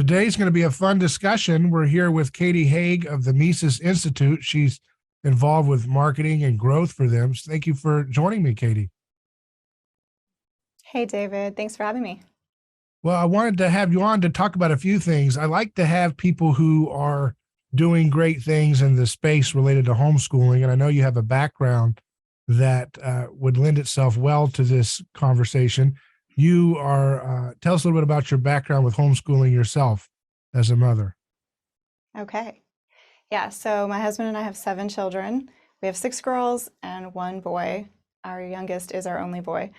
Today's going to be a fun discussion. We're here with Katie Hague of the Mises Institute. She's involved with marketing and growth for them. So thank you for joining me, Katie. Hey, David. Thanks for having me. Well, I wanted to have you on to talk about a few things. I like to have people who are doing great things in the space related to homeschooling. And I know you have a background that would lend itself well to this conversation. You are, tell us a little bit about your background with homeschooling yourself as a mother. Okay. Yeah, so my husband and I have 7 children. We have 6 girls and 1 boy. Our youngest is our only boy.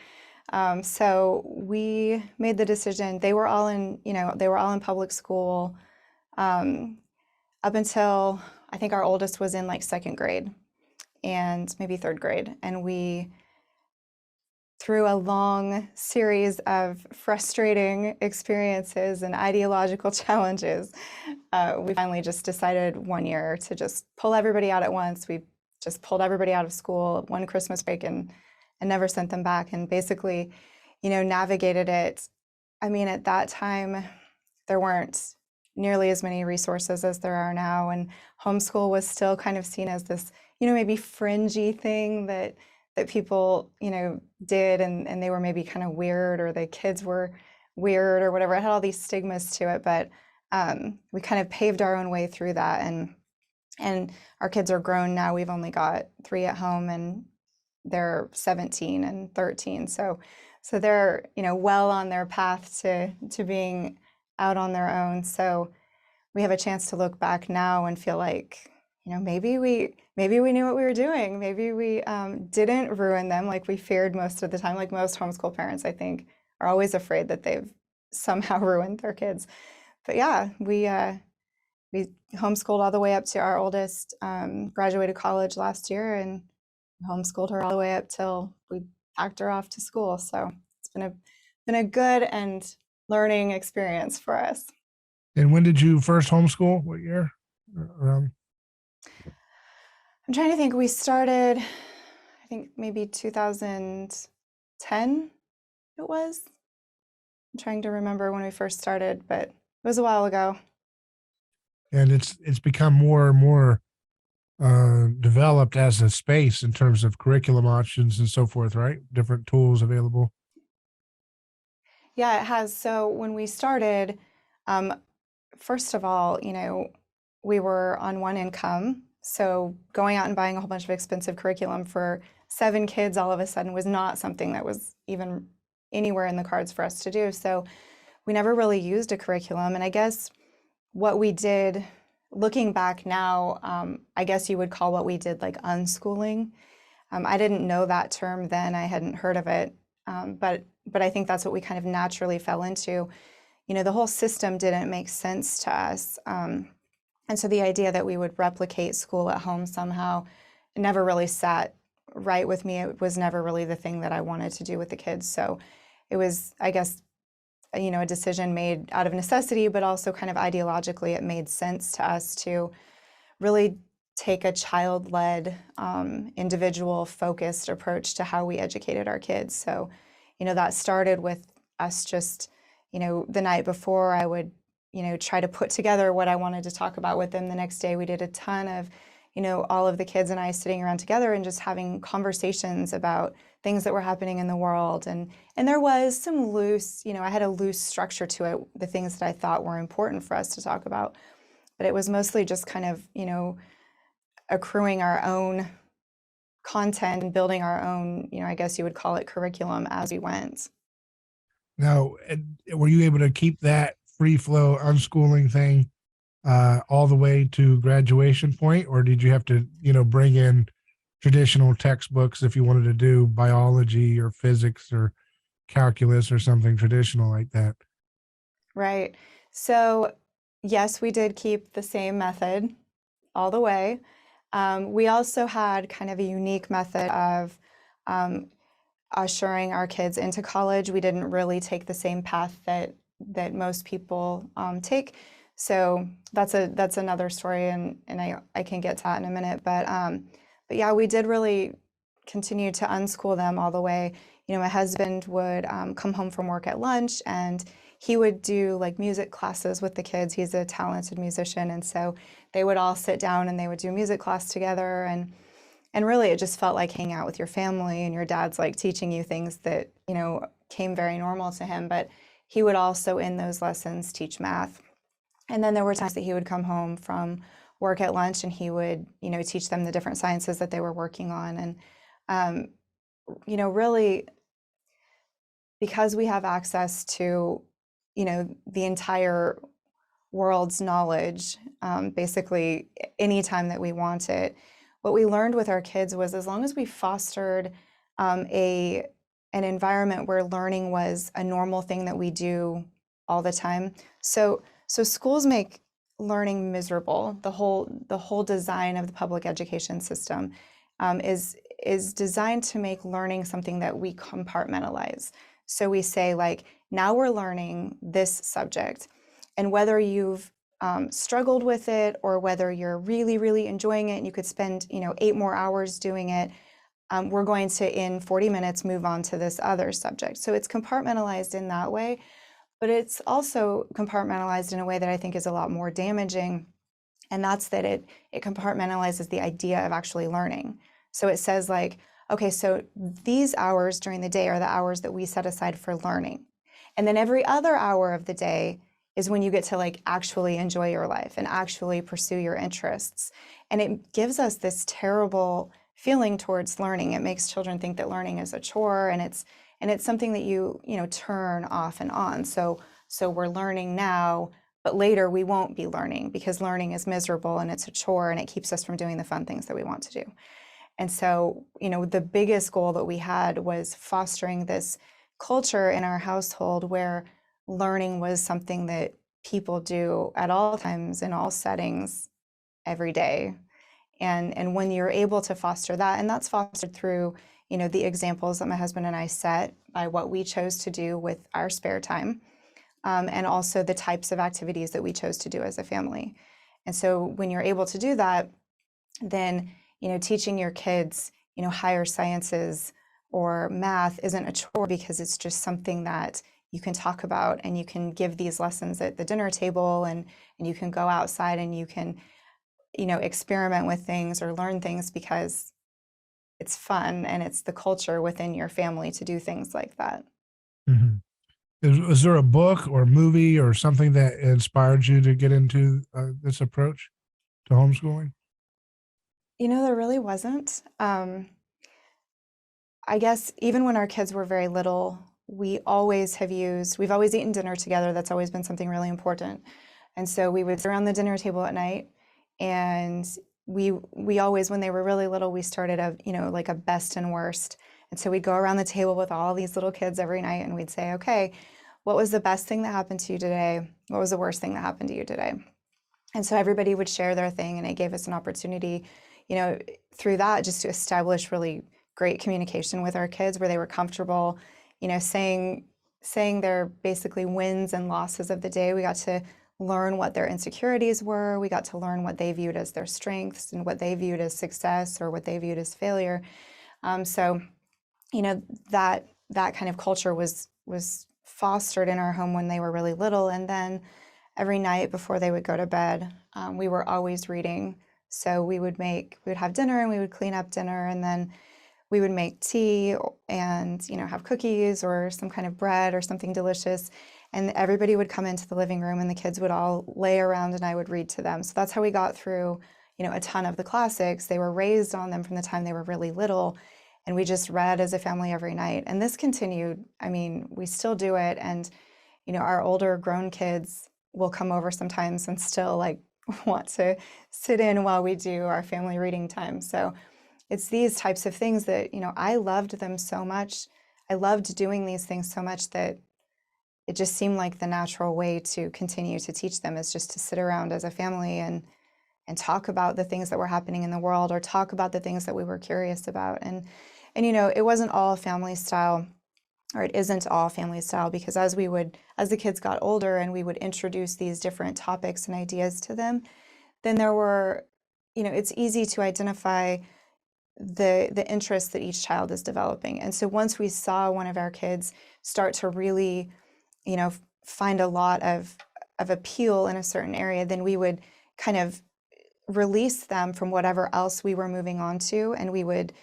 So we made the decision. They were all in, they were all in public school up until I think our oldest was in like 2nd grade and maybe 3rd grade. And we, through a long series of frustrating experiences and ideological challenges, we finally just decided one year to just pull everybody out at once. We just pulled everybody out of school one Christmas break and never sent them back, and basically, navigated it. I mean, at that time, there weren't nearly as many resources as there are now, and homeschool was still kind of seen as this, maybe fringy thing that people, did, and they were maybe kind of weird, or the kids were weird or whatever. It had all these stigmas to it, but we kind of paved our own way through that, and our kids are grown now. We've only got 3 at home, and they're 17 and 13. So they're, well on their path to being out on their own. So we have a chance to look back now and feel like, maybe we knew what we were doing. Maybe we didn't ruin them like we feared most of the time. Like most homeschool parents, I think, are always afraid that they've somehow ruined their kids. But yeah, we homeschooled all the way up to our oldest graduated college last year, and homeschooled her all the way up till we packed her off to school. So it's been a good and learning experience for us. And when did you first homeschool? What year? Around? I'm trying to think. We started, I think maybe 2010 it was. I'm trying to remember when we first started, but it was a while ago. And it's become more and more developed as a space in terms of curriculum options and so forth, right? Different tools available. Yeah, it has. So when we started, first of all, we were on one income. So going out and buying a whole bunch of expensive curriculum for 7 kids all of a sudden was not something that was even anywhere in the cards for us to do. So we never really used a curriculum. And I guess what we did, looking back now, I guess you would call what we did like unschooling. I didn't know that term then. I hadn't heard of it. But I think that's what we kind of naturally fell into. The whole system didn't make sense to us. And so the idea that we would replicate school at home somehow never really sat right with me. It was never really the thing that I wanted to do with the kids. So it was, I guess, a decision made out of necessity, but also kind of ideologically, it made sense to us to really take a child-led, individual-focused approach to how we educated our kids. So, that started with us just, the night before I would, try to put together what I wanted to talk about with them. The next day we did a ton of, all of the kids and I sitting around together and just having conversations about things that were happening in the world. And there was some loose, I had a loose structure to it, the things that I thought were important for us to talk about. But it was mostly just kind of, accruing our own content and building our own, I guess you would call it curriculum as we went. Now, were you able to keep that free flow unschooling thing all the way to graduation point, or did you have to, bring in traditional textbooks if you wanted to do biology or physics or calculus or something traditional like that? Right. So yes, we did keep the same method all the way. We also had kind of a unique method of ushering our kids into college. We didn't really take the same path that most people take. So that's another story, and I can get to that in a minute. But yeah, we did really continue to unschool them all the way. My husband would come home from work at lunch, and he would do like music classes with the kids. He's a talented musician, and so they would all sit down and they would do music class together, and really it just felt like hanging out with your family, and your dad's like teaching you things that, you know, came very normal to him. But he would also in those lessons teach math. And then there were times that he would come home from work at lunch and he would, you know, teach them the different sciences that they were working on. And, you know, really, because we have access to, you know, the entire world's knowledge, basically anytime that we want it, what we learned with our kids was as long as we fostered an environment where learning was a normal thing that we do all the time. So schools make learning miserable. The whole design of the public education system is designed to make learning something that we compartmentalize. So we say like, now we're learning this subject, and whether you've struggled with it or whether you're really, really enjoying it and you could spend, you know, 8 more hours doing it, we're going to, in 40 minutes, move on to this other subject. So it's compartmentalized in that way, but it's also compartmentalized in a way that I think is a lot more damaging. And that's that it compartmentalizes the idea of actually learning. So it says like, okay, so these hours during the day are the hours that we set aside for learning. And then every other hour of the day is when you get to like actually enjoy your life and actually pursue your interests. And it gives us this terrible feeling towards learning. It makes children think that learning is a chore, and it's something that you know, turn off and on. So we're learning now, but later we won't be learning because learning is miserable and it's a chore and it keeps us from doing the fun things that we want to do. And so, you know, the biggest goal that we had was fostering this culture in our household where learning was something that people do at all times, in all settings, every day. And when you're able to foster that, and that's fostered through, you know, the examples that my husband and I set by what we chose to do with our spare time, and also the types of activities that we chose to do as a family. And so when you're able to do that, then, you know, teaching your kids, you know, higher sciences or math isn't a chore because it's just something that you can talk about, and you can give these lessons at the dinner table, and you can go outside and you can, you know, experiment with things or learn things because it's fun and it's the culture within your family to do things like that. Mm-hmm. Is there a book or movie or something that inspired you to get into this approach to homeschooling? You know, there really wasn't. I guess even when our kids were very little, we've always eaten dinner together. That's always been something really important. And so we would sit around the dinner table at night, and we always, when they were really little, we started you know, like a best and worst. And so we'd go around the table with all these little kids every night and we'd say, okay, what was the best thing that happened to you today? What was the worst thing that happened to you today? And so everybody would share their thing, and it gave us an opportunity, you know, through that, just to establish really great communication with our kids where they were comfortable, you know, saying their basically wins and losses of the day. We got to learn what their insecurities were. We got to learn what they viewed as their strengths and what they viewed as success or what they viewed as failure. So, you know, that kind of culture was fostered in our home when they were really little. And then every night before they would go to bed, we were always reading. So we would have dinner and we would clean up dinner, and then we would make tea and, you know, have cookies or some kind of bread or something delicious. And everybody would come into the living room and the kids would all lay around and I would read to them. So that's how we got through, you know, a ton of the classics. They were raised on them from the time they were really little. And we just read as a family every night. And this continued. I mean, we still do it. And, you know, our older grown kids will come over sometimes and still like want to sit in while we do our family reading time. So it's these types of things that, you know, I loved them so much. I loved doing these things so much that it just seemed like the natural way to continue to teach them is just to sit around as a family and talk about the things that were happening in the world, or talk about the things that we were curious about. And you know, it wasn't all family style, or it isn't all family style, because as the kids got older and we would introduce these different topics and ideas to them, then there were, you know, it's easy to identify the interests that each child is developing. And so once we saw one of our kids start to really, you know, find a lot of appeal in a certain area, then we would kind of release them from whatever else we were moving on to, and we would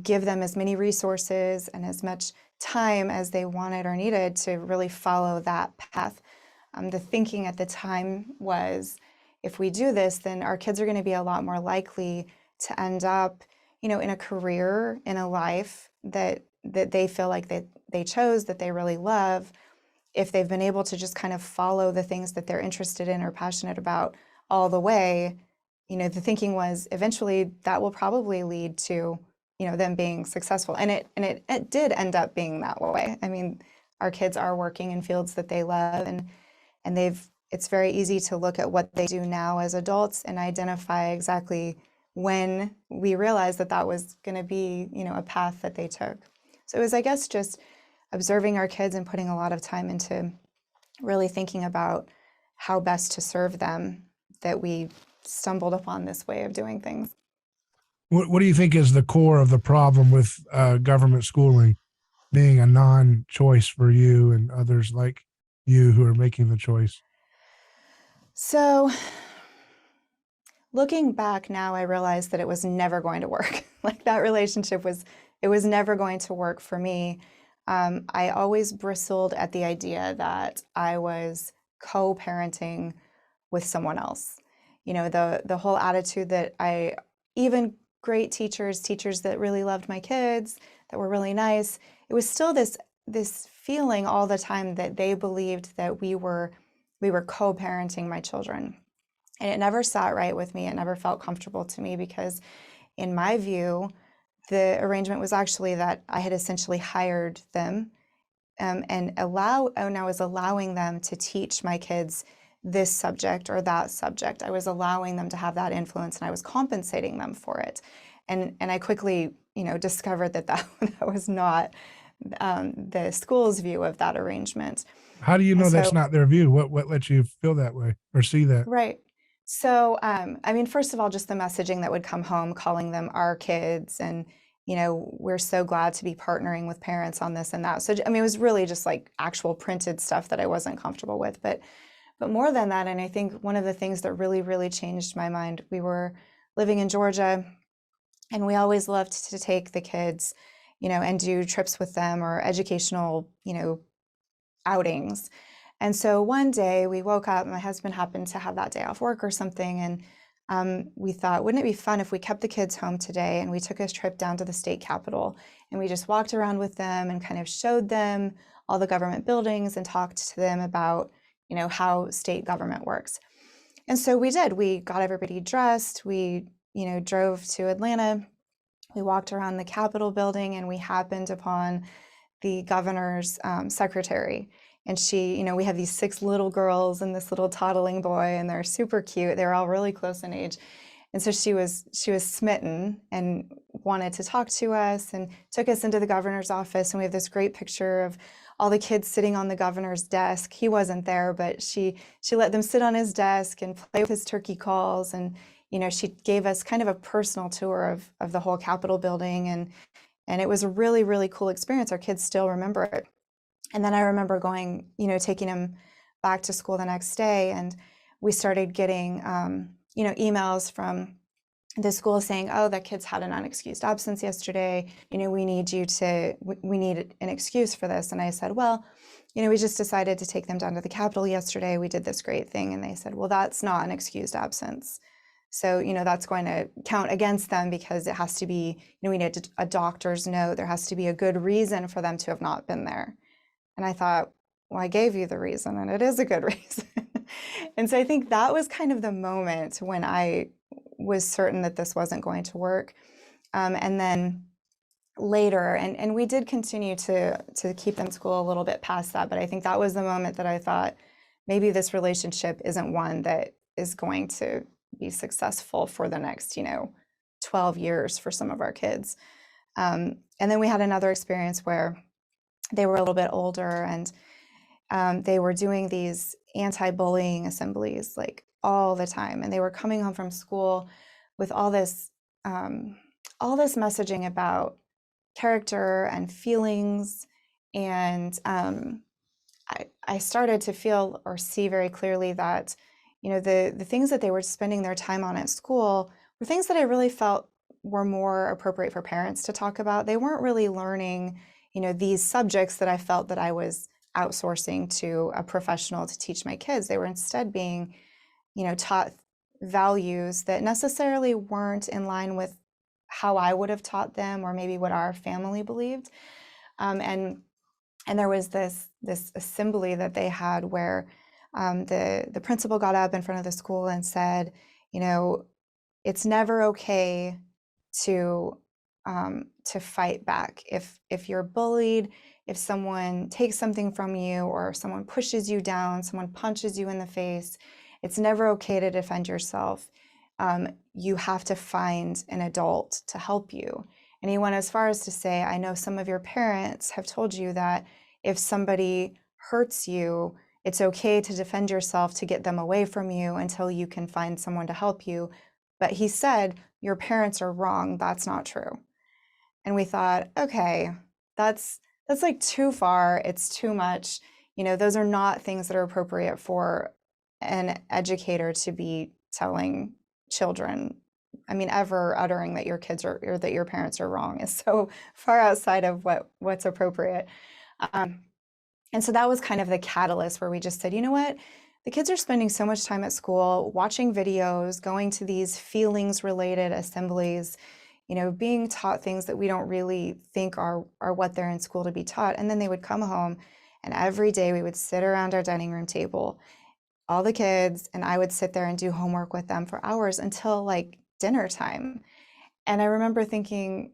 give them as many resources and as much time as they wanted or needed to really follow that path. The thinking at the time was, if we do this, then our kids are going to be a lot more likely to end up, in a career, in a life that they feel like they chose, that they really love, if they've been able to just kind of follow the things that they're interested in or passionate about all the way. The thinking was eventually that will probably lead to, them being successful. And it did end up being that way. I mean, our kids are working in fields that they love, and it's very easy to look at what they do now as adults and identify exactly when we realized that was going to be, a path that they took. So it was, I guess, just observing our kids and putting a lot of time into really thinking about how best to serve them that we stumbled upon this way of doing things. What do you think is the core of the problem with government schooling being a non-choice for you and others like you who are making the choice? So looking back now, I realized that it was never going to work. Like, that relationship was never going to work for me. I always bristled at the idea that I was co-parenting with someone else. The whole attitude that even great teachers that really loved my kids, that were really nice, it was still this feeling all the time that they believed that we were co-parenting my children. And it never sat right with me. It never felt comfortable to me, because in my view, the arrangement was actually that I had essentially hired them and I was allowing them to teach my kids this subject or that subject. I was allowing them to have that influence, and I was compensating them for it. And I quickly, discovered that was not the school's view of that arrangement. How do you know that's not their view? What lets you feel that way or see that? Right. So, I mean, first of all, just the messaging that would come home, calling them our kids, and, we're so glad to be partnering with parents on this and that. So, I mean, it was really just like actual printed stuff that I wasn't comfortable with. But more than that, and I think one of the things that really, really changed my mind, we were living in Georgia, and we always loved to take the kids, and do trips with them or educational, outings. And so one day we woke up, my husband happened to have that day off work or something, and we thought, wouldn't it be fun if we kept the kids home today and we took a trip down to the state capitol and we just walked around with them and kind of showed them all the government buildings and talked to them about, how state government works. And so we did. We got everybody dressed. We, drove to Atlanta. We walked around the Capitol building, and we happened upon the governor's secretary. And she, we have these 6 little girls and this little toddling boy, and they're super cute. They're all really close in age. And so she was smitten and wanted to talk to us and took us into the governor's office. And we have this great picture of all the kids sitting on the governor's desk. He wasn't there, but she let them sit on his desk and play with his turkey calls. And, she gave us kind of a personal tour of the whole Capitol building. And it was a really, really cool experience. Our kids still remember it. And then I remember going, taking him back to school the next day, and we started getting, emails from the school saying, oh, that kid's had an unexcused absence yesterday. We need an excuse for this. And I said, well, we just decided to take them down to the Capitol yesterday. We did this great thing. And they said, well, that's not an excused absence. So, that's going to count against them, because it has to be, we need a doctor's note. There has to be a good reason for them to have not been there. And I thought, well, I gave you the reason, and it is a good reason. And so I think that was kind of the moment when I was certain that this wasn't going to work. And then later, and we did continue to keep them in school a little bit past that, but I think that was the moment that I thought, maybe this relationship isn't one that is going to be successful for the next, 12 years for some of our kids. And then we had another experience where they were a little bit older, and they were doing these anti-bullying assemblies like all the time. And they were coming home from school with all this messaging about character and feelings. And I started to feel or see very clearly that, the things that they were spending their time on at school were things that I really felt were more appropriate for parents to talk about. They weren't really learning, these subjects that I felt that I was outsourcing to a professional to teach my kids. They were instead being, taught values that necessarily weren't in line with how I would have taught them or maybe what our family believed. And there was this assembly that they had where the principal got up in front of the school and said, it's never okay to fight back. If you're bullied, if someone takes something from you, or someone pushes you down, someone punches you in the face, it's never okay to defend yourself. You have to find an adult to help you. And he went as far as to say, I know some of your parents have told you that if somebody hurts you, it's okay to defend yourself, to get them away from you until you can find someone to help you. But he said, your parents are wrong. That's not true. And we thought, okay, that's like too far. It's too much. Those are not things that are appropriate for an educator to be telling children. I mean, ever uttering that your kids are, or that your parents are wrong is so far outside of what's appropriate. And so that was kind of the catalyst where we just said, you know what? The kids are spending so much time at school, watching videos, going to these feelings related assemblies, being taught things that we don't really think are what they're in school to be taught. And then they would come home, and every day we would sit around our dining room table, all the kids, and I would sit there and do homework with them for hours until like dinner time. And I remember thinking,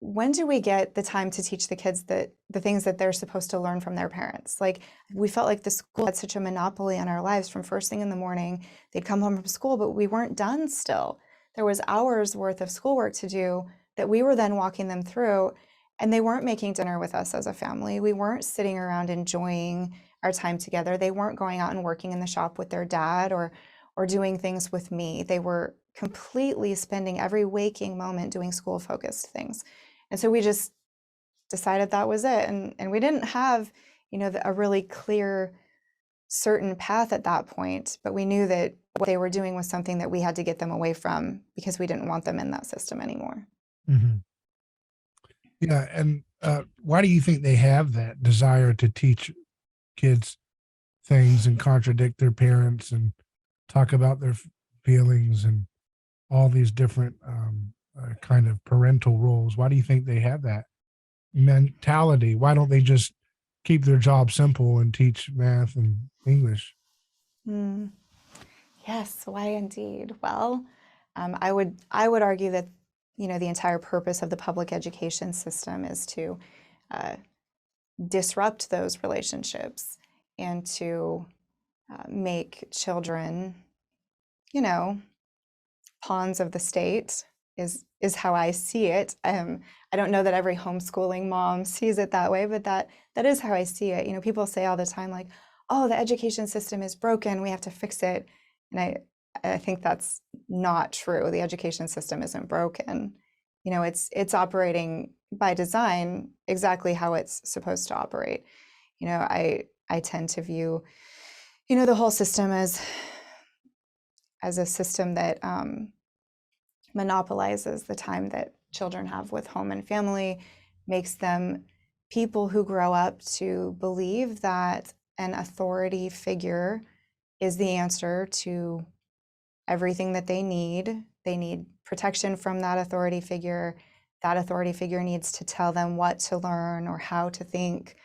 when do we get the time to teach the kids the things that they're supposed to learn from their parents? Like, we felt like the school had such a monopoly on our lives from first thing in the morning. They'd come home from school, but we weren't done still. There was hours worth of schoolwork to do that we were then walking them through, and they weren't making dinner with us as a family. We weren't sitting around enjoying our time together. They weren't going out and working in the shop with their dad or doing things with me. They were completely spending every waking moment doing school-focused things. And so we just decided that was it. And we didn't have, a really clear, certain path at that point, but we knew that what they were doing was something that we had to get them away from because we didn't want them in that system anymore. Mm-hmm. Yeah. And why do you think they have that desire to teach kids things and contradict their parents and talk about their feelings and all these different kind of parental roles? Why do you think they have that mentality? Why don't they just keep their job simple and teach math and English? Yes, why indeed? Well, I would argue that the entire purpose of the public education system is to disrupt those relationships and to make children, pawns of the state is how I see it. I don't know that every homeschooling mom sees it that way, but that is how I see it. People say all the time, like, oh, the education system is broken, we have to fix it. And I think that's not true. The education system isn't broken. It's operating by design exactly how it's supposed to operate. I tend to view, the whole system as a system that monopolizes the time that children have with home and family, makes them people who grow up to believe that an authority figure is the answer to everything that they need. They need protection from that authority figure. That authority figure needs to tell them what to learn or how to think,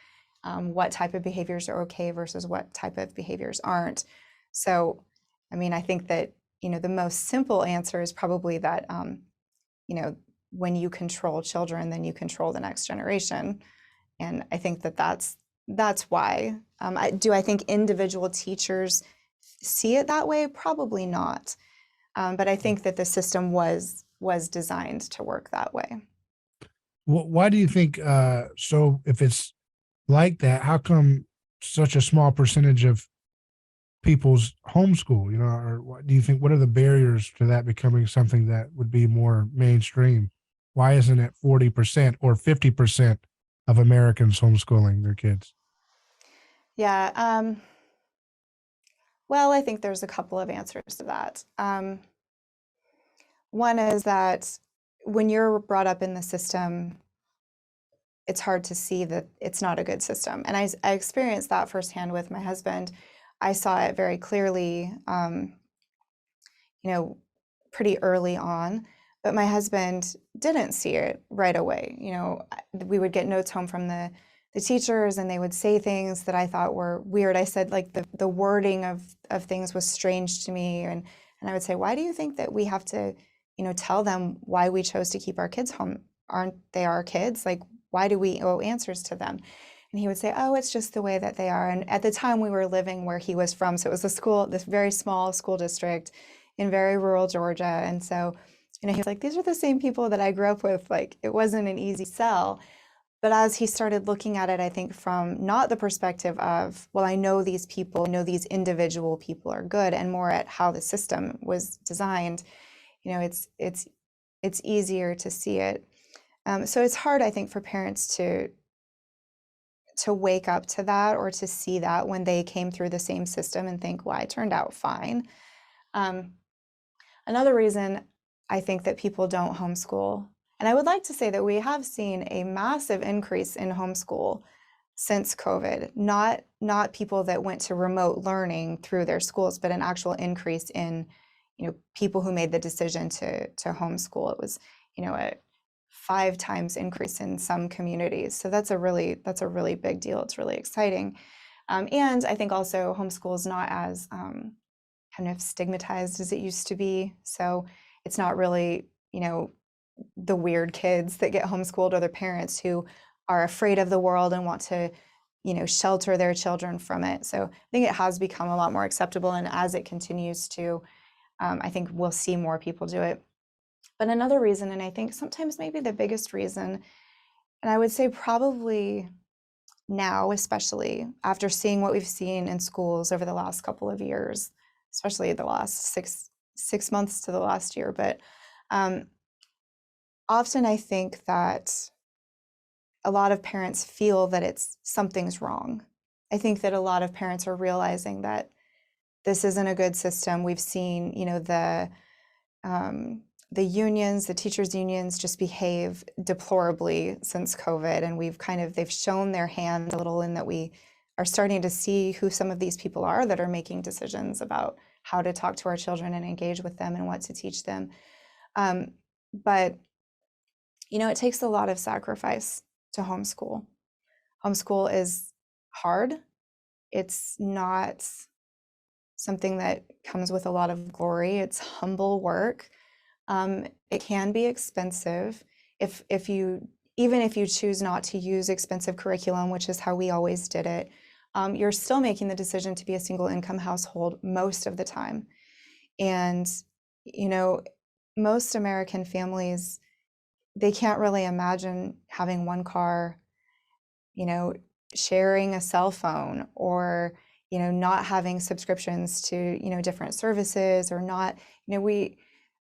what type of behaviors are okay versus what type of behaviors aren't. So, I think that, the most simple answer is probably that, when you control children, then you control the next generation. And I think that that's why. Do I think individual teachers see it that way? Probably not. But I think that the system was designed to work that way. Why do you think, so if it's like that, how come such a small percentage of people's homeschool, or what do you think, what are the barriers to that becoming something that would be more mainstream? Why isn't it 40% or 50% of Americans homeschooling their kids? Yeah. Well, I think there's a couple of answers to that. One is that when you're brought up in the system, it's hard to see that it's not a good system. And I experienced that firsthand with my husband. I saw it very clearly, you know, pretty early on, but my husband didn't see it right away. We would get notes home from the teachers and they would say things that I thought were weird. I said like the wording of things was strange to me. And I would say, why do you think that we have to, tell them why we chose to keep our kids home? Aren't they our kids? Like, why do we owe answers to them? And he would say, oh, it's just the way that they are. And at the time we were living where he was from. So it was this very small school district in very rural Georgia. And so, he was like, these are the same people that I grew up with. Like, it wasn't an easy sell. But as he started looking at it, I think from not the perspective of, well, I know these people, I know these individual people are good, and more at how the system was designed, it's easier to see it. So it's hard, I think, for parents to wake up to that or to see that when they came through the same system and think, well, I turned out fine. Another reason I think that people don't homeschool, and I would like to say that we have seen a massive increase in homeschool since COVID, not people that went to remote learning through their schools, but an actual increase in, people who made the decision to homeschool. It was, a 5 times increase in some communities. So that's a really big deal. It's really exciting. And I think also homeschool is not as kind of stigmatized as it used to be. So it's not really, the weird kids that get homeschooled or the parents who are afraid of the world and want to, shelter their children from it. So I think it has become a lot more acceptable. And as it continues to, I think we'll see more people do it. But another reason, and I think sometimes maybe the biggest reason, and I would say probably now, especially after seeing what we've seen in schools over the last couple of years, especially the last six months to the last year. But often I think that a lot of parents feel that something's wrong. I think that a lot of parents are realizing that this isn't a good system. We've seen, the unions, the teachers' unions just behave deplorably since COVID. And they've shown their hand a little in that we are starting to see who some of these people are that are making decisions about how to talk to our children and engage with them and what to teach them. But, it takes a lot of sacrifice to homeschool. Homeschool is hard. It's not something that comes with a lot of glory. It's humble work. It can be expensive even if you choose not to use expensive curriculum, which is how we always did it. You're still making the decision to be a single income household most of the time. And, most American families, they can't really imagine having one car, sharing a cell phone, or, not having subscriptions to, different services, or not,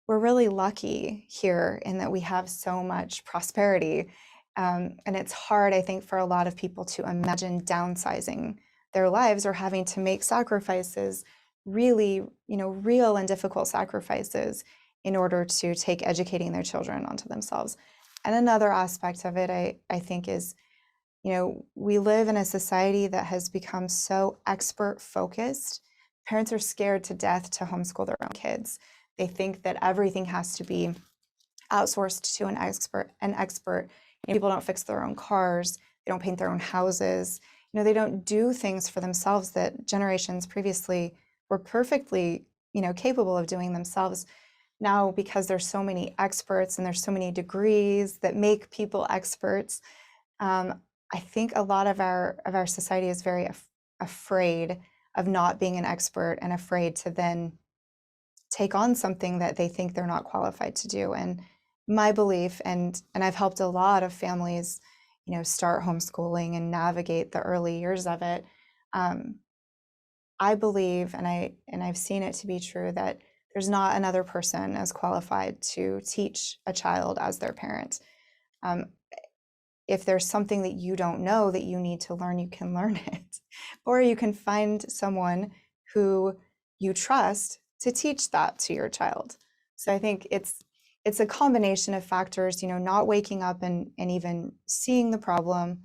we're really lucky here in that we have so much prosperity. And it's hard, I think, for a lot of people to imagine downsizing their lives or having to make sacrifices, really, real and difficult sacrifices in order to take educating their children onto themselves. And another aspect of it, I think, is, we live in a society that has become so expert focused. Parents are scared to death to homeschool their own kids. They think that everything has to be outsourced to an expert. People don't fix their own cars. They don't paint their own houses. They don't do things for themselves that generations previously were perfectly, capable of doing themselves. Now, because there's so many experts and there's so many degrees that make people experts, I think a lot of our society is very afraid of not being an expert and afraid to then take on something that they think they're not qualified to do. And my belief, and I've helped a lot of families, start homeschooling and navigate the early years of it. I believe, and I've seen it to be true, that there's not another person as qualified to teach a child as their parent. if there's something that you don't know that you need to learn, you can learn it. Or you can find someone who you trust to teach that to your child. So I think it's a combination of factors, not waking up and even seeing the problem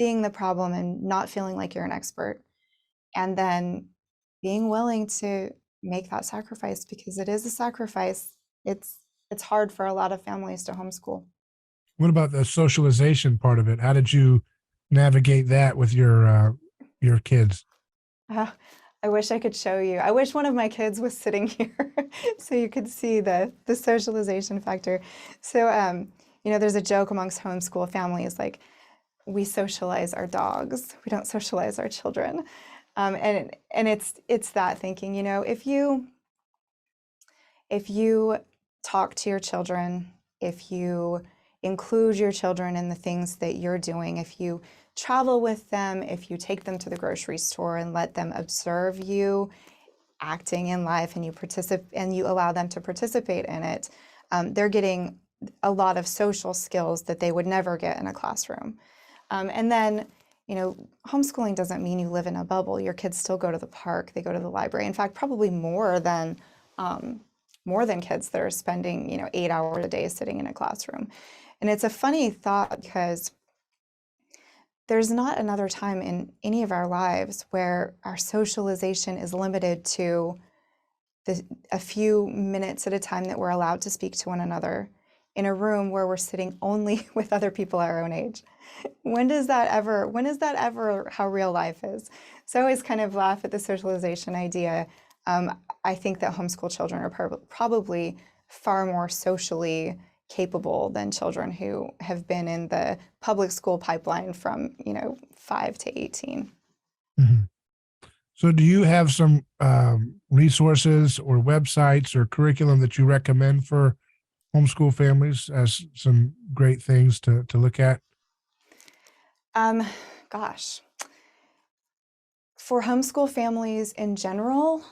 and not feeling like you're an expert, and then being willing to make that sacrifice, because it is a sacrifice. It's hard for a lot of families to homeschool. What about the socialization part of it? How did you navigate that with your kids? Uh, I wish I could show you. I wish one of my kids was sitting here so you could see the socialization factor. So, there's a joke amongst homeschool families, like, we socialize our dogs, we don't socialize our children. And it's that thinking, if you talk to your children, if you include your children in the things that you're doing, if you travel with them, if you take them to the grocery store and let them observe you acting in life, and you allow them to participate in it, they're getting a lot of social skills that they would never get in a classroom. And then, homeschooling doesn't mean you live in a bubble. Your kids still go to the park, they go to the library. In fact, probably more than kids that are spending, 8 hours a day sitting in a classroom. And it's a funny thought, because there's not another time in any of our lives where our socialization is limited to a few minutes at a time that we're allowed to speak to one another in a room where we're sitting only with other people our own age. When is that ever how real life is? So I always kind of laugh at the socialization idea. I think that homeschool children are probably far more socially capable than children who have been in the public school pipeline from 5 to 18. Mm-hmm. So do you have some resources or websites or curriculum that you recommend for homeschool families as some great things to look at? Gosh, for homeschool families in general,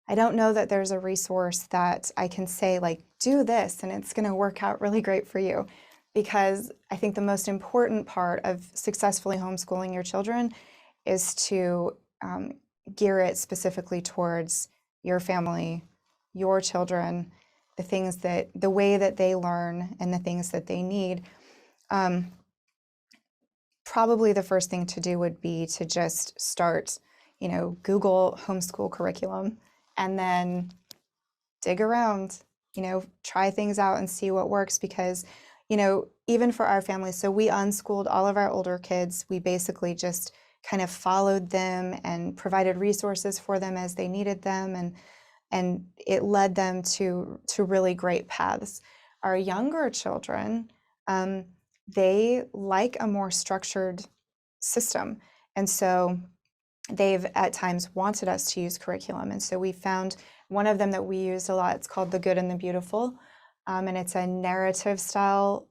I don't know that there's a resource that I can say, like, do this and it's going to work out really great for you. Because I think the most important part of successfully homeschooling your children is to gear it specifically towards your family, your children, the way that they learn and the things that they need. Probably the first thing to do would be to just start, Google homeschool curriculum, and then dig around, try things out and see what works. Because, even for our family, so we unschooled all of our older kids. We basically just kind of followed them and provided resources for them as they needed them. And it led them to really great paths. Our younger children, they like a more structured system. And so they've at times wanted us to use curriculum. And so we found one of them that we used a lot. It's called The Good and the Beautiful. And it's a narrative style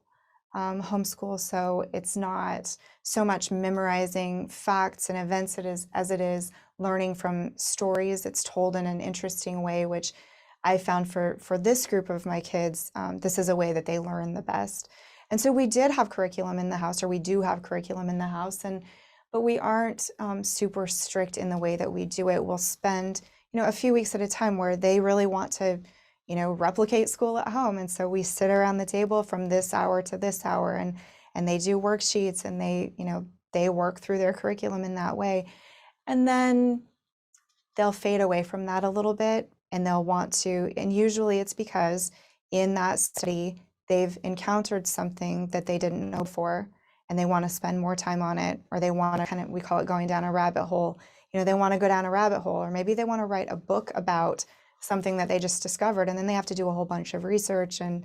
homeschool. So it's not so much memorizing facts and events as it is learning from stories. It's told in an interesting way, which I found for this group of my kids, this is a way that they learn the best. And so we did have curriculum in the house, or we do have curriculum in the house, but we aren't super strict in the way that we do it. We'll spend, a few weeks at a time where they really want to, replicate school at home. And so we sit around the table from this hour to this hour, and they do worksheets, and they work through their curriculum in that way. And then they'll fade away from that a little bit, and they'll want to, and usually it's because in that study, they've encountered something that they didn't know before, and they want to spend more time on it, or they want to we call it going down a rabbit hole. They want to go down a rabbit hole, or maybe they want to write a book about something that they just discovered, and then they have to do a whole bunch of research and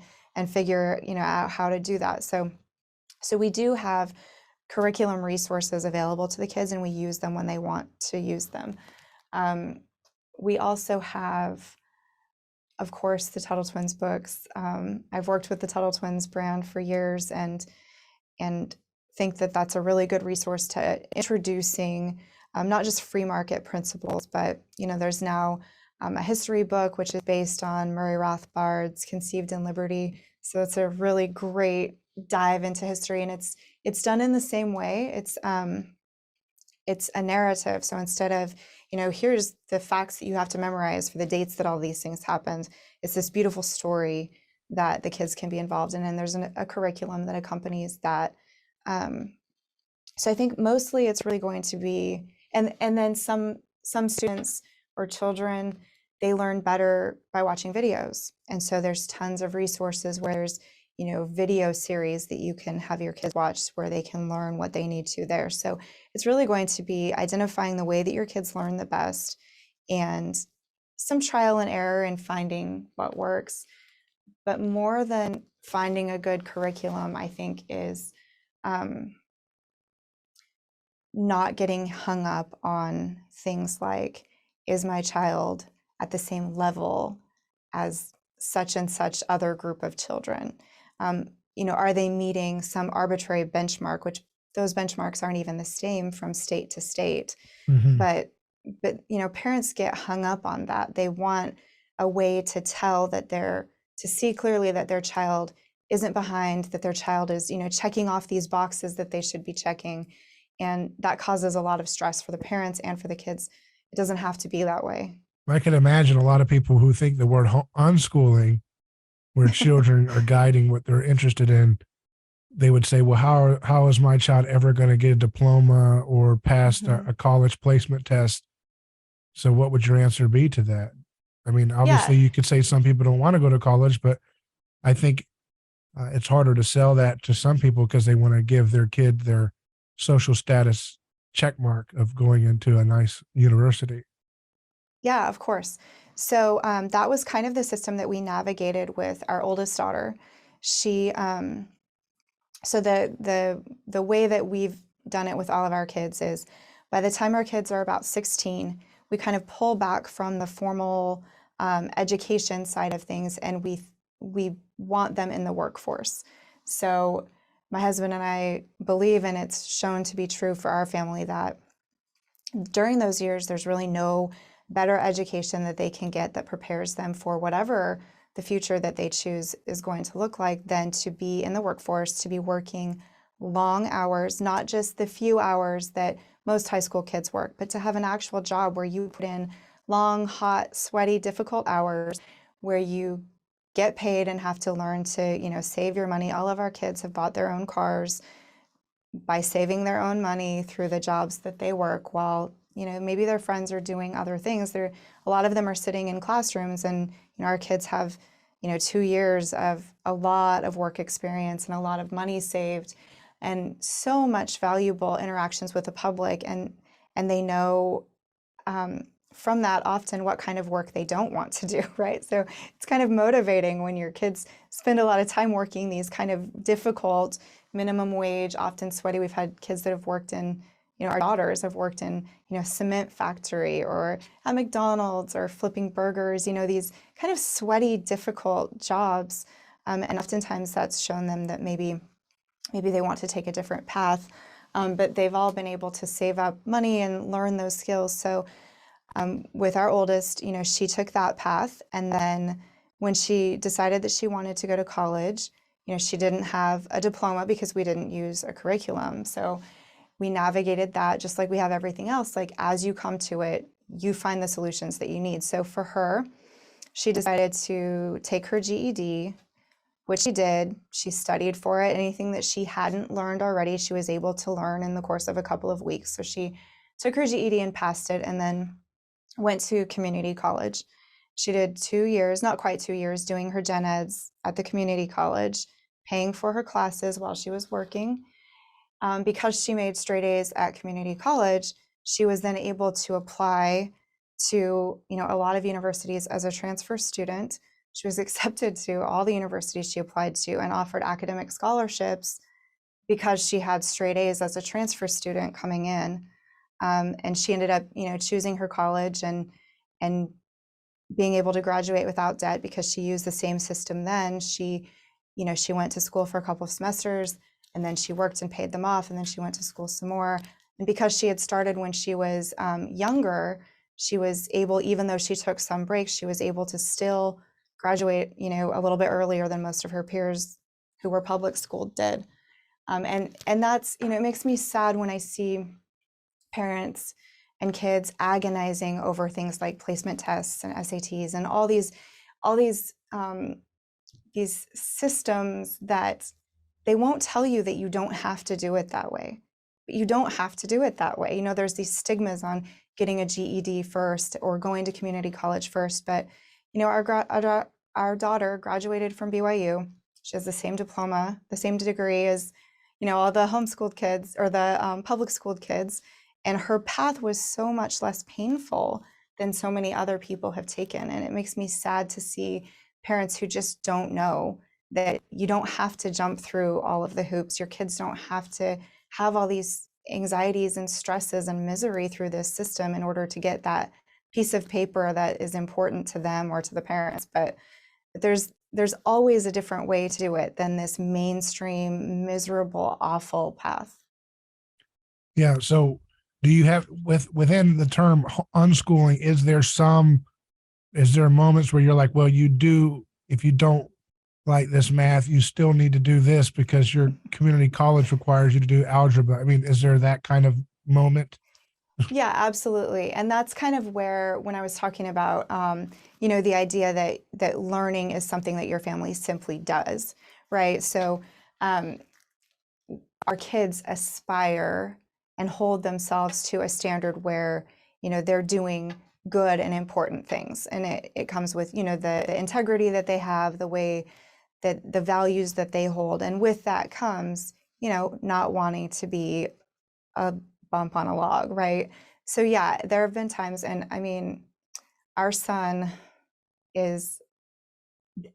figure, out how to do that. So we do have curriculum resources available to the kids, and we use them when they want to use them. We also have, of course, the Tuttle Twins books. I've worked with the Tuttle Twins brand for years, and think that that's a really good resource to introducing not just free market principles, but there's now a history book which is based on Murray Rothbard's Conceived in Liberty. So it's a really great dive into history, and it's done in the same way. It's a narrative. So instead of, here's the facts that you have to memorize for the dates that all these things happened, it's this beautiful story that the kids can be involved in, and there's a curriculum that accompanies that. So I think mostly it's really going to be, and then some students or children, they learn better by watching videos. And so there's tons of resources where there's, video series that you can have your kids watch where they can learn what they need to there. So it's really going to be identifying the way that your kids learn the best, and some trial and error in finding what works. But more than finding a good curriculum, I think, is not getting hung up on things like, is my child at the same level as such and such other group of children? Are they meeting some arbitrary benchmark, which those benchmarks aren't even the same from state to state. Mm-hmm. But parents get hung up on that. They want a way to tell that to see clearly that their child isn't behind, that their child is, checking off these boxes that they should be checking. And that causes a lot of stress for the parents and for the kids. It doesn't have to be that way. I can imagine a lot of people who think the word unschooling, where children are guiding what they're interested in, they would say, well, how is my child ever going to get a diploma or pass a college placement test? So what would your answer be to that? I mean, obviously you could say some people don't want to go to college, but I think it's harder to sell that to some people because they want to give their kid their social status check mark of going into a nice university. Yeah, of course. So that was kind of the system that we navigated with our oldest daughter. She, so the way that we've done it with all of our kids is, by the time our kids are about 16, we kind of pull back from the formal education side of things, and we want them in the workforce. So my husband and I believe, and it's shown to be true for our family, that during those years, there's really no better education that they can get that prepares them for whatever the future that they choose is going to look like than to be in the workforce, to be working long hours, not just the few hours that most high school kids work, but to have an actual job where you put in long, hot, sweaty, difficult hours where you get paid and have to learn to, save your money. All of our kids have bought their own cars by saving their own money through the jobs that they work, while, maybe their friends are doing other things. A lot of them are sitting in classrooms, and, our kids have, 2 years of a lot of work experience and a lot of money saved and so much valuable interactions with the public. And they know from that often what kind of work they don't want to do, right? So it's kind of motivating when your kids spend a lot of time working these kind of difficult, minimum wage, often sweaty. We've had kids that have worked in, our daughters have worked in, cement factory or at McDonald's or flipping burgers, these kind of sweaty, difficult jobs. And oftentimes that's shown them that maybe they want to take a different path, but they've all been able to save up money and learn those skills. So with our oldest, she took that path. And then when she decided that she wanted to go to college, she didn't have a diploma because we didn't use a curriculum. So we navigated that just like we have everything else. Like, as you come to it, you find the solutions that you need. So for her, she decided to take her GED, which she did. She studied for it. Anything that she hadn't learned already, she was able to learn in the course of a couple of weeks. So she took her GED and passed it, and then went to community college. She did 2 years, not quite 2 years, doing her gen eds at the community college, paying for her classes while she was working. Because she made straight A's at community college, she was then able to apply to, a lot of universities as a transfer student. She was accepted to all the universities she applied to and offered academic scholarships because she had straight A's as a transfer student coming in. And she ended up, choosing her college and being able to graduate without debt because she used the same system then. She went to school for a couple of semesters, and then she worked and paid them off, and then she went to school some more. And because she had started when she was younger, she was able, even though she took some breaks, she was able to still graduate, a little bit earlier than most of her peers who were public schooled did. And that's, it makes me sad when I see parents and kids agonizing over things like placement tests and SATs and all these systems that they won't tell you that you don't have to do it that way. But you don't have to do it that way. There's these stigmas on getting a GED first or going to community college first. But our daughter graduated from BYU. She has the same diploma, the same degree as all the homeschooled kids or the public schooled kids, and her path was so much less painful than so many other people have taken. And it makes me sad to see parents who just don't know that you don't have to jump through all of the hoops. Your kids don't have to have all these anxieties and stresses and misery through this system in order to get that piece of paper that is important to them or to the parents. But there's always a different way to do it than this mainstream, miserable, awful path. Yeah. So do you have within the term unschooling, is there moments where you're like, well, if you don't like this math, you still need to do this because your community college requires you to do algebra? I mean, is there that kind of moment? Yeah, absolutely. And that's kind of where, when I was talking about, the idea that learning is something that your family simply does, right? So our kids aspire and hold themselves to a standard where, they're doing good and important things. And it comes with, the integrity that they have, the way that the values that they hold. And with that comes, not wanting to be a bump on a log, right? So yeah, there have been times, and I mean, our son is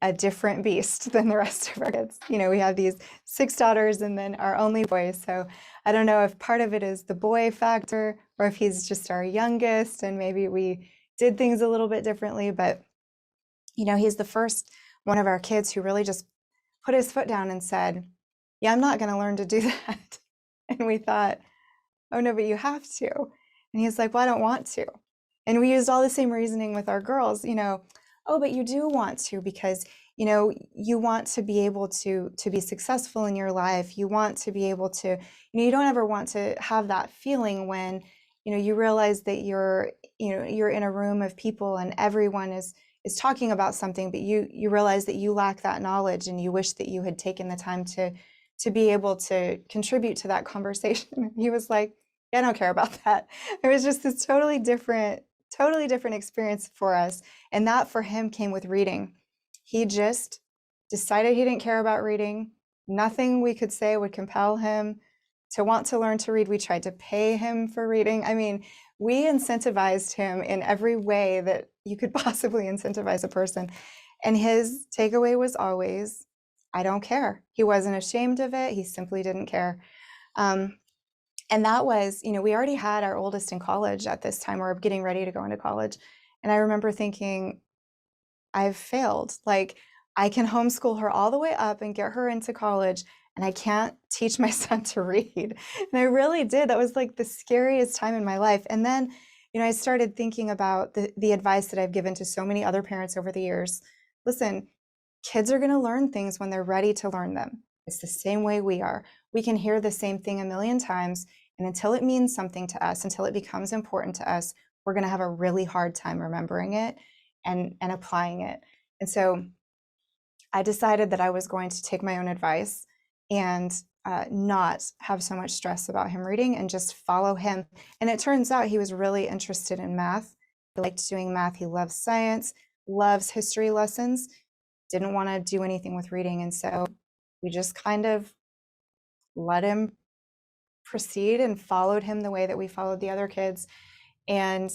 a different beast than the rest of our kids. We have these 6 daughters and then our only boy. So I don't know if part of it is the boy factor or if he's just our youngest and maybe we did things a little bit differently. But, he's the first one of our kids who really just put his foot down and said, yeah, I'm not going to learn to do that. And we thought, oh no, but you have to. And he's like, well, I don't want to. And we used all the same reasoning with our girls, oh, but you do want to because, you want to be able to be successful in your life. You want to be able to, you don't ever want to have that feeling when, you realize that you're in a room of people and everyone is talking about something, but you realize that you lack that knowledge and you wish that you had taken the time to be able to contribute to that conversation. He was like, yeah, I don't care about that. It was just this totally different experience for us. And that for him came with reading. He just decided he didn't care about reading. Nothing we could say would compel him to want to learn to read. We tried to pay him for reading. I mean, we incentivized him in every way that you could possibly incentivize a person. And his takeaway was always, I don't care. He wasn't ashamed of it. He simply didn't care. And that was, we already had our oldest in college at this time. We're getting ready to go into college. And I remember thinking, I've failed. Like, I can homeschool her all the way up and get her into college, and I can't teach my son to read. And I really did. That was like the scariest time in my life. And then, I started thinking about the advice that I've given to so many other parents over the years. Listen, kids are going to learn things when they're ready to learn them. It's the same way we are. We can hear the same thing a million times, and until it means something to us, until it becomes important to us, we're going to have a really hard time remembering it and applying it. And so I decided that I was going to take my own advice and not have so much stress about him reading and just follow him. And it turns out he was really interested in math. He liked doing math. He loves science, loves history lessons, didn't want to do anything with reading. And so we just kind of let him proceed and followed him the way that we followed the other kids. And,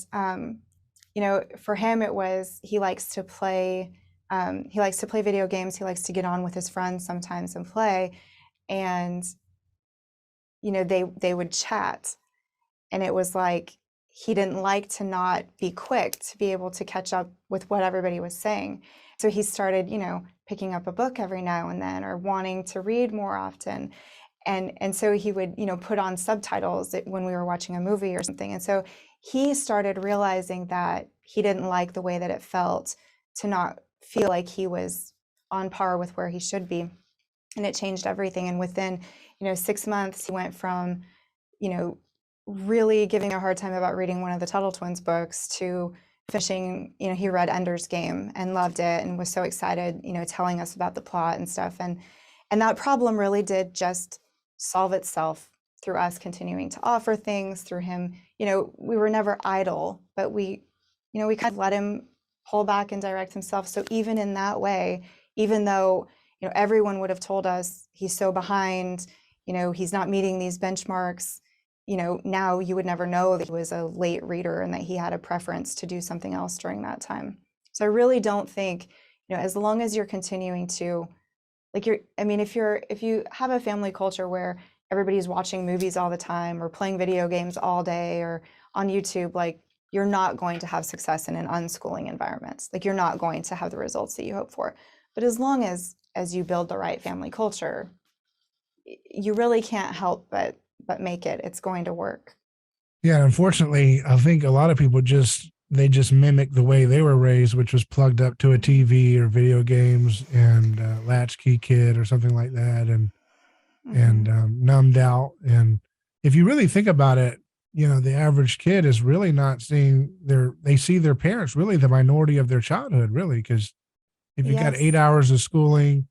for him, it was, he likes to play video games. He likes to get on with his friends sometimes and play. And, they would chat. And it was like, he didn't like to not be quick to be able to catch up with what everybody was saying. So he started, picking up a book every now and then or wanting to read more often. And so he would, put on subtitles when we were watching a movie or something. And so he started realizing that he didn't like the way that it felt to not feel like he was on par with where he should be. and it changed everything. And within, 6 months, he went from, you know, really giving a hard time about reading one of the Tuttle Twins books to finishing, he read Ender's Game and loved it and was so excited, telling us about the plot and stuff. And that problem really did just solve itself through us continuing to offer things, through him. We were never idle, but we kind of let him pull back and direct himself. So even in that way, even though, everyone would have told us he's so behind, he's not meeting these benchmarks, now you would never know that he was a late reader and that he had a preference to do something else during that time. So I really don't think, as long as you're continuing to, like if you have a family culture where everybody's watching movies all the time or playing video games all day or on YouTube, like you're not going to have success in an unschooling environment. Like you're not going to have the results that you hope for. But as long as you build the right family culture, you really can't help but make it. It's going to work. Yeah, unfortunately, I think a lot of people just mimic the way they were raised, which was plugged up to a TV or video games and latchkey kid or something like that, and numbed out. And if you really think about it, the average kid is really not seeing they see their parents really the minority of their childhood, really, because if you've got 8 hours of schooling,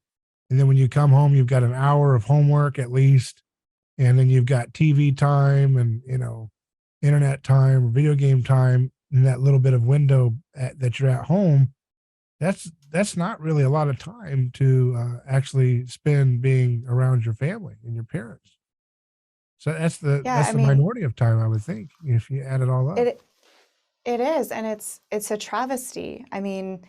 and then when you come home, you've got an hour of homework at least, and then you've got TV time and, internet time or video game time in that little bit of window that you're at home, that's not really a lot of time to actually spend being around your family and your parents. So that's the minority of time, I would think, if you add it all up. It is, and it's a travesty. I mean,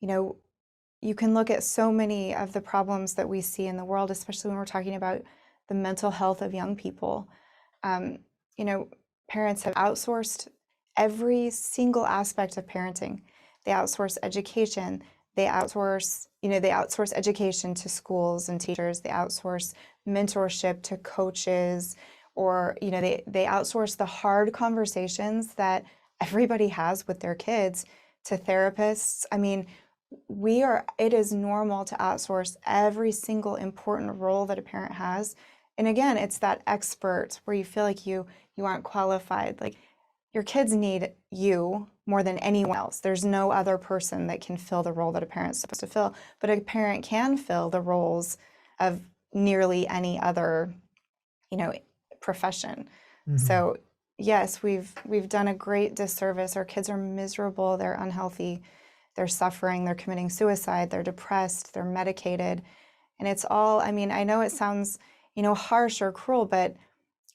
you can look at so many of the problems that we see in the world, especially when we're talking about the mental health of young people. Parents have outsourced every single aspect of parenting. They outsource education. They outsource education to schools and teachers. They outsource mentorship to coaches, or, they outsource the hard conversations that everybody has with their kids to therapists. I mean, it is normal to outsource every single important role that a parent has. And again, it's that expert where you feel like you aren't qualified. Like your kids need you more than anyone else. There's no other person that can fill the role that a parent's supposed to fill, but a parent can fill the roles of nearly any other, profession. Mm-hmm. So yes, we've done a great disservice. Our kids are miserable, they're unhealthy, they're suffering, they're committing suicide, they're depressed, they're medicated. And it's all, I know it sounds, harsh or cruel, but,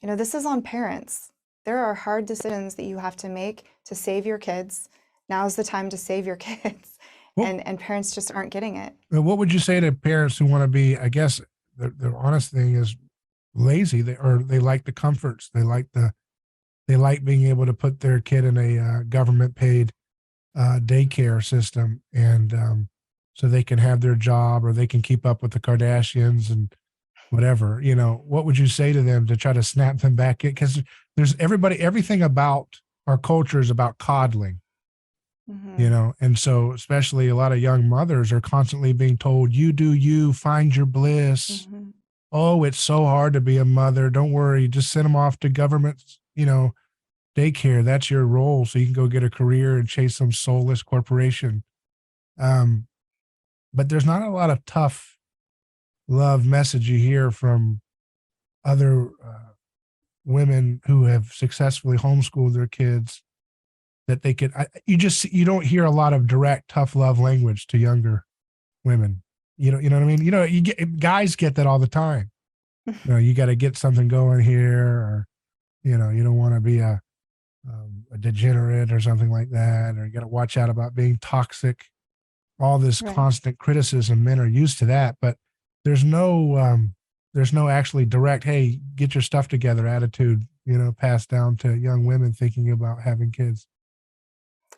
this is on parents. There are hard decisions that you have to make to save your kids. Now's the time to save your kids. And parents just aren't getting it. What would you say to parents who want to be, I guess, the honest thing is lazy, they like the comforts. They like being able to put their kid in a government paid daycare system, and so they can have their job or they can keep up with the Kardashians and whatever. What would you say to them to try to snap them back in? Because there's everything about our culture is about coddling. Mm-hmm. And so especially a lot of young mothers are constantly being told, you do you, find your bliss. Mm-hmm. Oh, it's so hard to be a mother. Don't worry, just send them off to government, daycare. That's your role, so you can go get a career and chase some soulless corporation. But there's not a lot of tough love message you hear from other women who have successfully homeschooled their kids, that they could. You don't hear a lot of direct tough love language to younger women. You know what I mean? Guys get that all the time. You got to get something going here, or you don't want to be a degenerate or something like that, or you got to watch out about being toxic. All this constant criticism, men are used to that, but there's no actually direct, hey, get your stuff together attitude, passed down to young women thinking about having kids.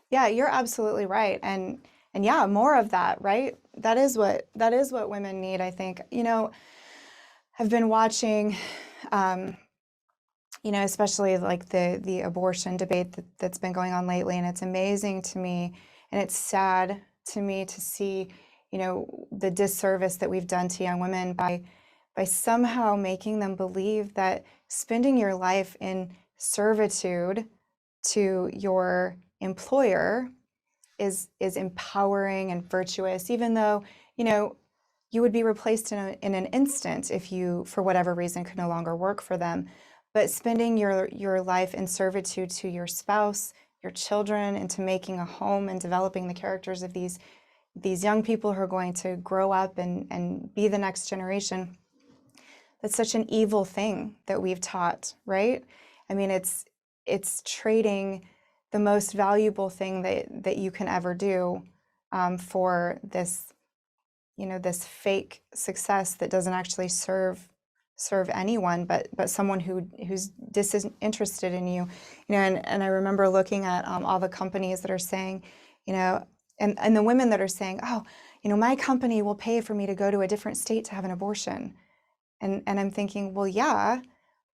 Yeah, you're absolutely right. And yeah, more of that, right? That is what women need, I think. I've been watching, especially like the abortion debate that's been going on lately, and it's amazing to me, and it's sad to me to see, the disservice that we've done to young women by, by somehow making them believe that spending your life in servitude to your employer is empowering and virtuous, even though, you know, you would be replaced in an instant if you, for whatever reason, could no longer work for them. But spending your life in servitude to your spouse, your children, into making a home and developing the characters of these young people who are going to grow up and be the next generation, that's such an evil thing that we've taught, right? I mean, it's trading the most valuable thing that you can ever do for this, you know, this fake success that doesn't actually serve anyone, but someone who's disinterested in you. You know, and I remember looking at all the companies that are saying, you know, and the women that are saying, oh, you know, my company will pay for me to go to a different state to have an abortion. And I'm thinking, well, yeah,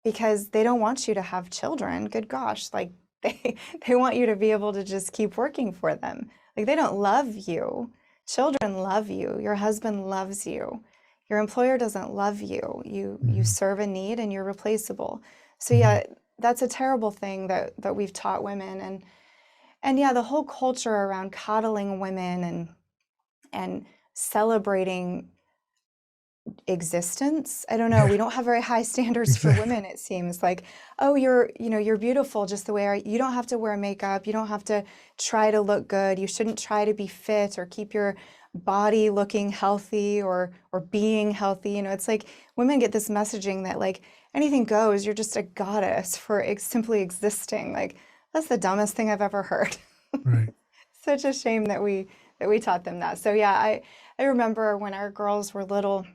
because they don't want you to have children. Good gosh, like they want you to be able to just keep working for them. Like they don't love you. Children love you. Your husband loves you. Your employer doesn't love you. You Mhm. serve a need and you're replaceable. So Mhm. yeah, that's a terrible thing that we've taught women. And yeah, the whole culture around coddling women and celebrating existence. I don't know. Yeah, We don't have very high standards for exactly. women, it seems. Like, oh, you're beautiful just the way you don't have to wear makeup. You don't have to try to look good. You shouldn't try to be fit or keep your body looking healthy or being healthy. You know, it's like women get this messaging that like anything goes. You're just a goddess for simply existing. Like that's the dumbest thing I've ever heard. Right. Such a shame that we taught them that. So yeah, I remember when our girls were little,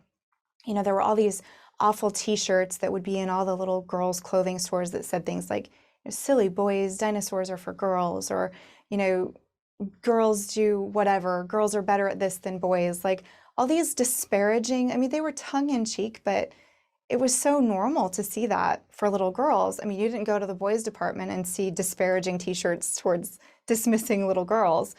you know, there were all these awful T-shirts that would be in all the little girls' clothing stores that said things like, you know, silly boys, dinosaurs are for girls, or, you know, girls do whatever, girls are better at this than boys. Like all these disparaging, I mean, they were tongue in cheek, but it was so normal to see that for little girls. I mean, you didn't go to the boys' department and see disparaging T-shirts towards dismissing little girls.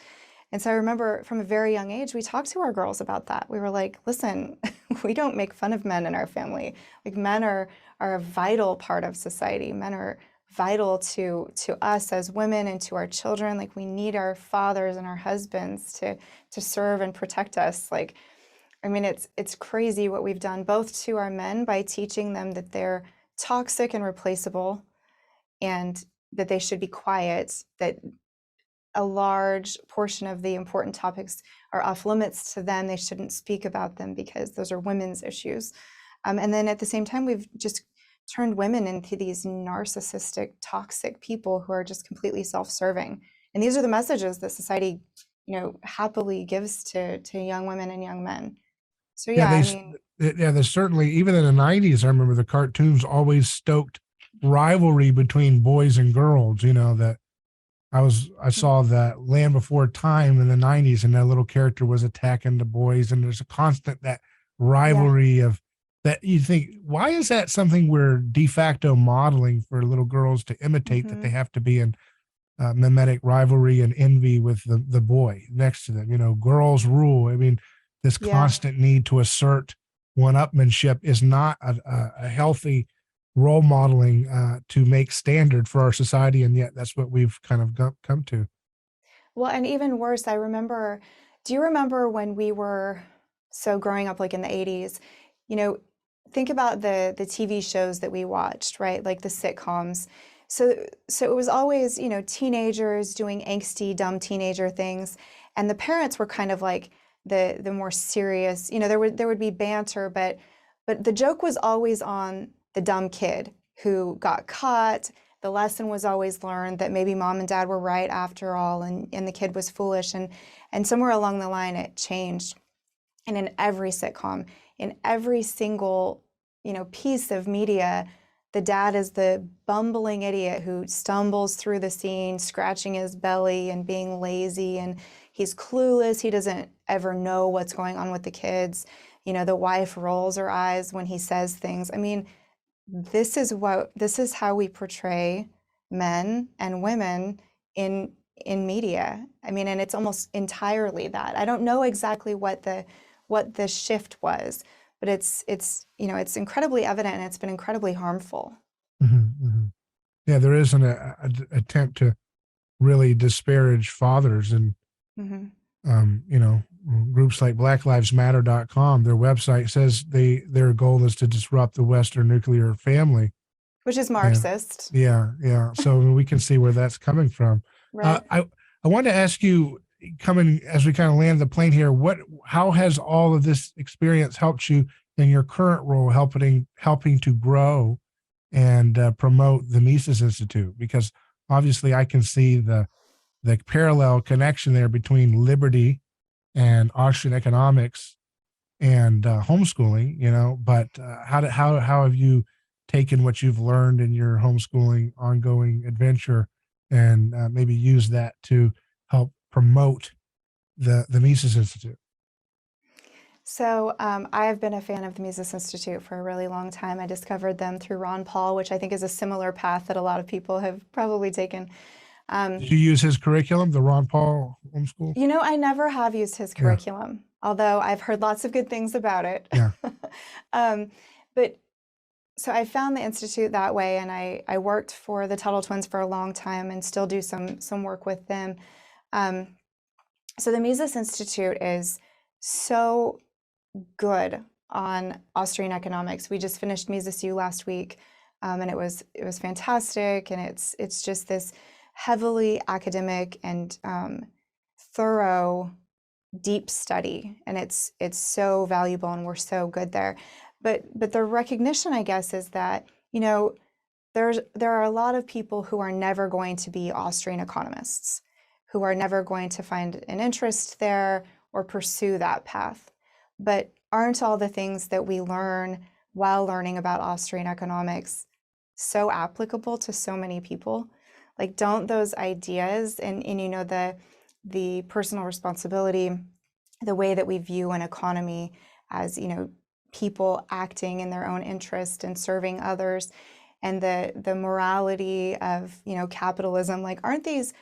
And so I remember from a very young age, we talked to our girls about that. We were like, listen, we don't make fun of men in our family. Like men are a vital part of society. Men are vital to us as women and to our children. Like we need our fathers and our husbands to serve and protect us. Like, I mean, it's crazy what we've done both to our men by teaching them that they're toxic and replaceable and that they should be quiet, that a large portion of the important topics are off limits to them. They shouldn't speak about them because those are women's issues. And then at the same time, we've just turned women into these narcissistic, toxic people who are just completely self-serving. And these are the messages that society, you know, happily gives to young women and young men. So Yeah, yeah, I mean, yeah, there's certainly, even in the 90s, I remember the cartoons always stoked rivalry between boys and girls, you know, that I saw that Land Before Time in the 90s, and that little character was attacking the boys, and there's a constant that yeah. rivalry of that. You think, why is that something we're de facto modeling for little girls to imitate, that they Hmm. have to be in mimetic rivalry and envy with the boy next to them? You know, girls rule. I mean, this Yeah. constant need to assert one-upmanship is not a healthy role modeling to make standard for our society, and yet that's what we've kind of come to. Well, and even worse, I remember, do you remember when we were so growing up like in the 80s, you know, think about the TV shows that we watched, right? Like the sitcoms. So it was always, you know, teenagers doing angsty, dumb teenager things, and the parents were kind of like the more serious, you know, there would be banter, but the joke was always on the dumb kid who got caught. The lesson was always learned that maybe mom and dad were right after all, and the kid was foolish. And somewhere along the line, it changed. And in every sitcom, in every single, you know, piece of media, the dad is the bumbling idiot who stumbles through the scene, scratching his belly and being lazy, and he's clueless. He doesn't ever know what's going on with the kids. You know, the wife rolls her eyes when he says things. I mean, this is how we portray men and women in in media. I mean, and it's almost entirely that. I don't know exactly what the shift was, but it's incredibly evident, and it's been incredibly harmful. Yeah, there is an attempt to really disparage fathers, and Hmm. groups like blacklivesmatter.com, their website says their goal is to disrupt the Western nuclear family. Which is And Marxist. yeah. So we can see where that's coming from. Right. I wanted to ask you, coming as we kind of land the plane here, how has all of this experience helped you in your current role, helping to grow and promote the Mises Institute? Because obviously I can see the parallel connection there between liberty and Austrian economics and homeschooling, but how have you taken what you've learned in your homeschooling ongoing adventure and maybe use that to help promote the Mises Institute? So I have been a fan of the Mises Institute for a really long time. I discovered them through Ron Paul, which I think is a similar path that a lot of people have probably taken. Did you use his curriculum, the Ron Paul homeschool? I never have used his curriculum, although I've heard lots of good things about it. Yeah. But so I found the Institute that way, and I worked for the Tuttle Twins for a long time and still do some work with them. So the Mises Institute is so good on Austrian economics. We just finished Mises U last week, and it was fantastic. And it's just this heavily academic and thorough, deep study, and it's so valuable, and we're so good there. But the recognition, I guess, is that there are a lot of people who are never going to be Austrian economists, who are never going to find an interest there or pursue that path. But aren't all the things that we learn while learning about Austrian economics so applicable to so many people? Like, don't those ideas and the personal responsibility, the way that we view an economy as, people acting in their own interest and serving others, and the morality of, capitalism, like, aren't these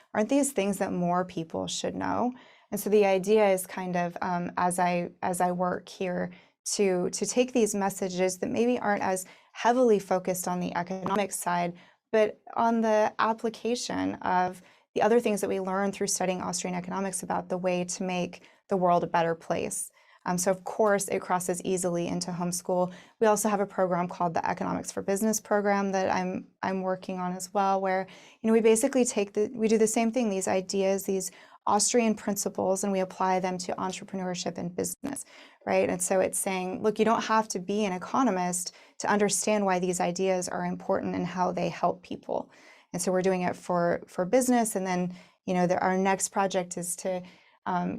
things that more people should know? And so the idea is kind of, as I work here, to take these messages that maybe aren't as heavily focused on the economic side, but on the application of the other things that we learn through studying Austrian economics about the way to make the world a better place. So of course it crosses easily into homeschool. We also have a program called the Economics for Business program that I'm working on as well, where we basically we do the same thing, these ideas, these Austrian principles, and we apply them to entrepreneurship and business, right? And so it's saying, look, you don't have to be an economist to understand why these ideas are important and how they help people. And so we're doing it for business, and then our next project is to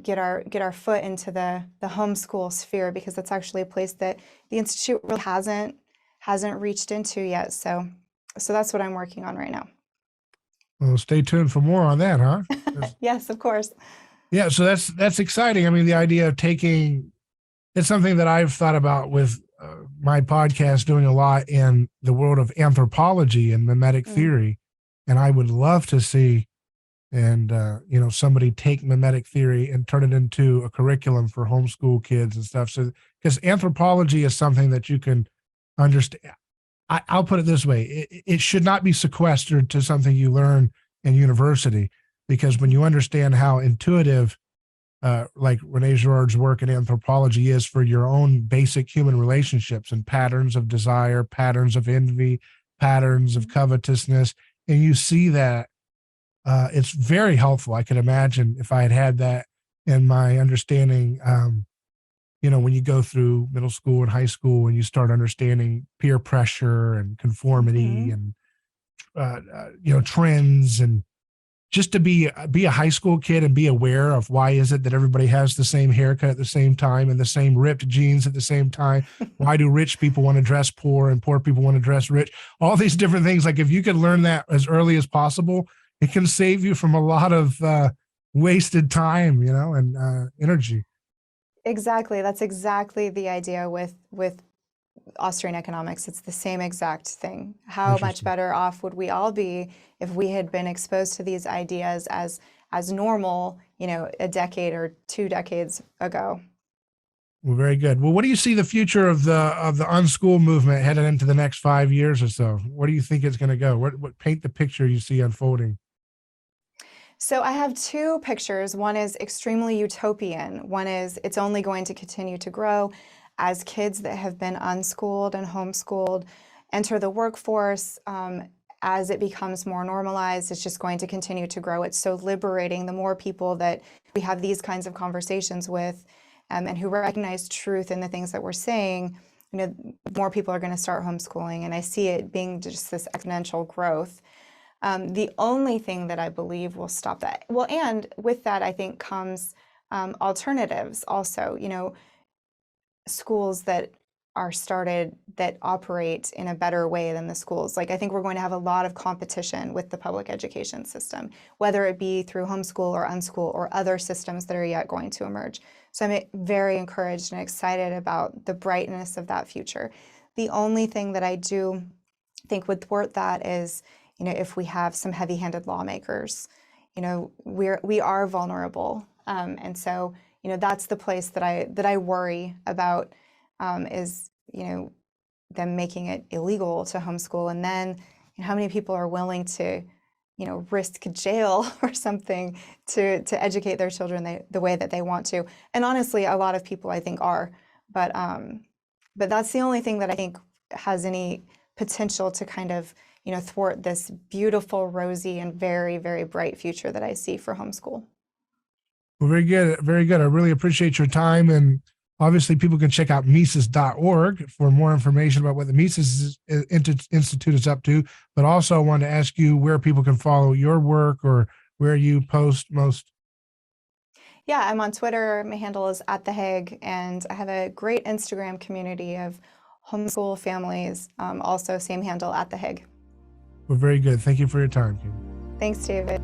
get our foot into the homeschool sphere, because that's actually a place that the Institute really hasn't reached into yet. So that's what I'm working on right now. Well, stay tuned for more on that, huh? Yes, of course. Yeah, so that's exciting. I mean, the idea of it's something that I've thought about with my podcast, doing a lot in the world of anthropology and mimetic theory. And I would love to see, and somebody take mimetic theory and turn it into a curriculum for homeschool kids and stuff. So, because anthropology is something that you can understand. I'll put it this way: it should not be sequestered to something you learn in university, because when you understand how intuitive, like Rene Girard's work in anthropology is for your own basic human relationships and patterns of desire, patterns of envy, patterns of covetousness, and you see that, it's very helpful. I could imagine if I had that in my understanding, when you go through middle school and high school and you start understanding peer pressure and conformity and, trends, and just to be a high school kid and be aware of why is it that everybody has the same haircut at the same time and the same ripped jeans at the same time? Why do rich people want to dress poor and poor people want to dress rich? All these different things. Like, if you could learn that as early as possible, it can save you from a lot of wasted time, and energy. Exactly. That's exactly the idea with Austrian economics. It's the same exact thing. How much better off would we all be if we had been exposed to these ideas as normal, a decade or 2 decades ago? Well, very good. Well, what do you see the future of the unschool movement headed into the next 5 years or so? Where do you think it's going to go? What paint the picture you see unfolding? So I have two pictures. One is extremely utopian. One is it's only going to continue to grow as kids that have been unschooled and homeschooled enter the workforce. As it becomes more normalized, it's just going to continue to grow. It's so liberating. The more people that we have these kinds of conversations with, and who recognize truth in the things that we're saying, more people are going to start homeschooling. And I see it being just this exponential growth. The only thing that I believe will stop that, well, and with that, I think comes alternatives also, schools that are started that operate in a better way than the schools. Like, I think we're going to have a lot of competition with the public education system, whether it be through homeschool or unschool or other systems that are yet going to emerge. So I'm very encouraged and excited about the brightness of that future. The only thing that I do think would thwart that is, if we have some heavy-handed lawmakers, we are vulnerable, and so that's the place that I worry about, is them making it illegal to homeschool, and then how many people are willing to risk jail or something to educate their children the way that they want to. And honestly, a lot of people I think are, but that's the only thing that I think has any potential to kind of thwart this beautiful, rosy, and very, very bright future that I see for homeschool. Well, very good. Very good. I really appreciate your time. And obviously, people can check out Mises.org for more information about what the Mises Institute is up to. But also, I wanted to ask you where people can follow your work or where you post most. Yeah, I'm on Twitter. My handle is @thehague, and I have a great Instagram community of homeschool families. Also, same handle @thehague. Well, very good. Thank you for your time, Katie. Thanks, David.